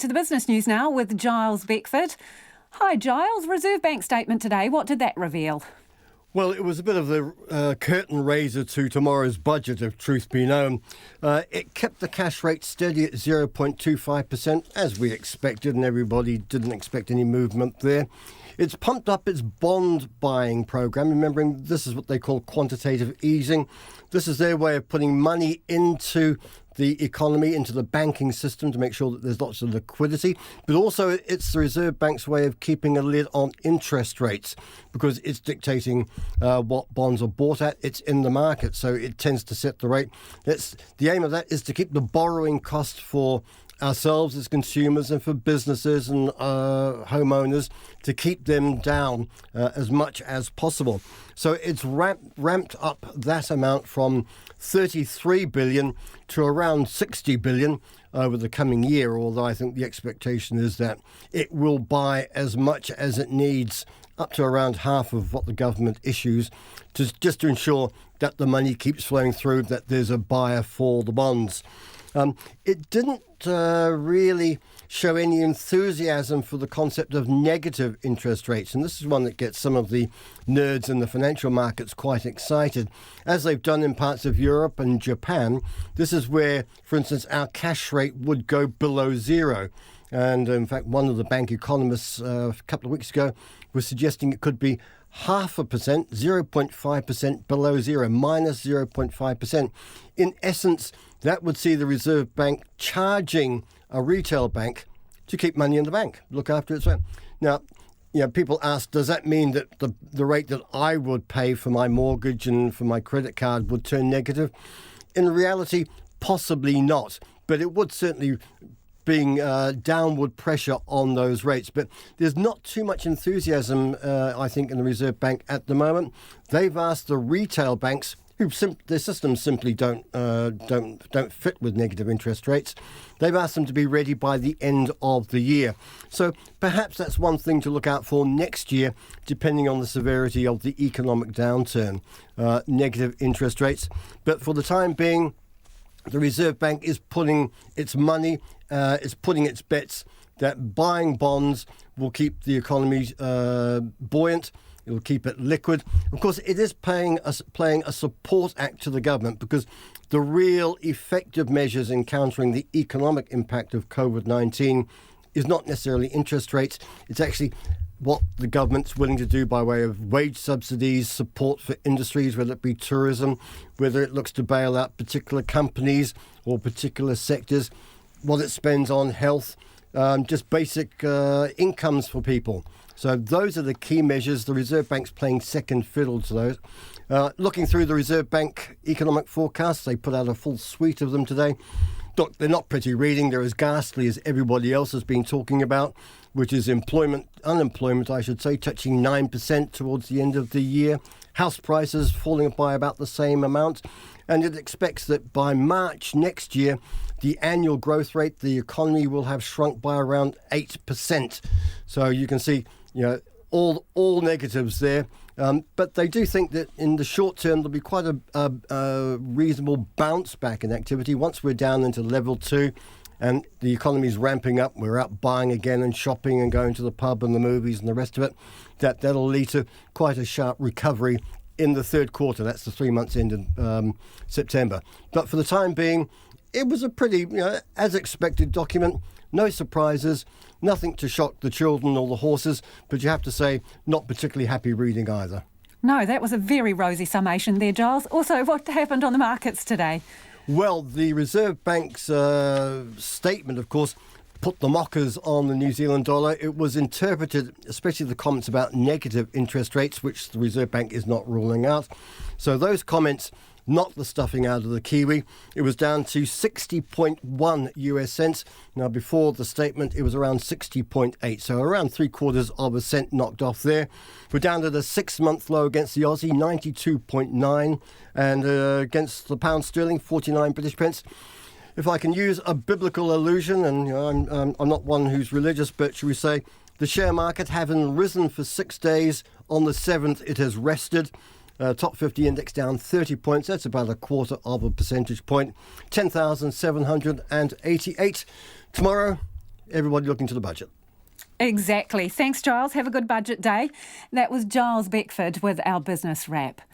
To the business news now with Giles Beckford. Hi Giles, Reserve Bank statement today. What did that reveal? Well, it was a bit of the curtain raiser to tomorrow's budget, if truth be known. It kept the cash rate steady at 0.25%, as we expected, and everybody didn't expect any movement there. It's pumped up its bond buying programme, remembering this is what they call quantitative easing. This is their way of putting money into the economy, into the banking system to make sure that there's lots of liquidity. But also it's the Reserve Bank's way of keeping a lid on interest rates because it's dictating what bonds are bought at. It's in the market, so it tends to set the rate. The aim of that is to keep the borrowing cost for ourselves as consumers and for businesses and homeowners to keep them down as much as possible. So it's ramped up that amount from 33 billion to around 60 billion over the coming year, although I think the expectation is that it will buy as much as it needs, up to around half of what the government issues, just to ensure that the money keeps flowing through, that there's a buyer for the bonds. It didn't really show any enthusiasm for the concept of negative interest rates, and this is one that gets some of the nerds in the financial markets quite excited. As they've done in parts of Europe and Japan, this is where, for instance, our cash rate would go below zero. And in fact, one of the bank economists a couple of weeks ago was suggesting it could be 0.5%, 0.5% below zero, minus 0.5%. In essence, that would see the Reserve Bank charging a retail bank to keep money in the bank, look after its own. Now, people ask, does that mean that the rate that I would pay for my mortgage and for my credit card would turn negative? In reality, possibly not, but it would certainly being downward pressure on those rates. But there's not too much enthusiasm, I think, in the Reserve Bank at the moment. They've asked the retail banks, their systems simply don't fit with negative interest rates. They've asked them to be ready by the end of the year. So perhaps that's one thing to look out for next year, depending on the severity of the economic downturn, negative interest rates. But for the time being, the Reserve Bank is putting its money, is putting its bets that buying bonds will keep the economy buoyant. It will keep it liquid. Of course, it is playing a support act to the government because the real effective measures in countering the economic impact of COVID-19 is not necessarily interest rates. It's actually what the government's willing to do by way of wage subsidies, support for industries, whether it be tourism, whether it looks to bail out particular companies or particular sectors, what it spends on health, just basic incomes for people. So those are the key measures. The Reserve Bank's playing second fiddle to those. Looking through the Reserve Bank economic forecasts, they put out a full suite of them today. Look, they're not pretty reading. They're as ghastly as everybody else has been talking about, which is unemployment, I should say, touching 9% towards the end of the year. House prices falling by about the same amount. And it expects that by March next year, the annual growth rate, the economy will have shrunk by around 8%. So you can see, all negatives there. But they do think that in the short term, there'll be quite a reasonable bounce back in activity once we're down into level 2 and the economy's ramping up. We're out buying again and shopping and going to the pub and the movies and the rest of it. That'll lead to quite a sharp recovery in the third quarter. That's the 3 months ended September. But for the time being, it was a pretty, as expected document. No surprises, nothing to shock the children or the horses, but you have to say, not particularly happy reading either. No, that was a very rosy summation there, Giles. Also, what happened on the markets today? Well, the Reserve Bank's statement, of course, put the mockers on the New Zealand dollar. It was interpreted, especially the comments about negative interest rates, which the Reserve Bank is not ruling out. So those comments knocked the stuffing out of the Kiwi. It was down to 60.1 US cents. Now, before the statement, it was around 60.8, so around 0.75 cents knocked off there. We're down to the 6-month low against the Aussie, 92.9, and against the pound sterling, 49 British pence. If I can use a biblical allusion, and I'm not one who's religious, but should we say, the share market having risen for 6 days, on the 7th it has rested. Top 50 index down 30 points. That's about 0.25 percentage point. 10,788. Tomorrow, everybody looking to the budget. Exactly. Thanks, Giles. Have a good budget day. That was Giles Beckford with our Business Wrap.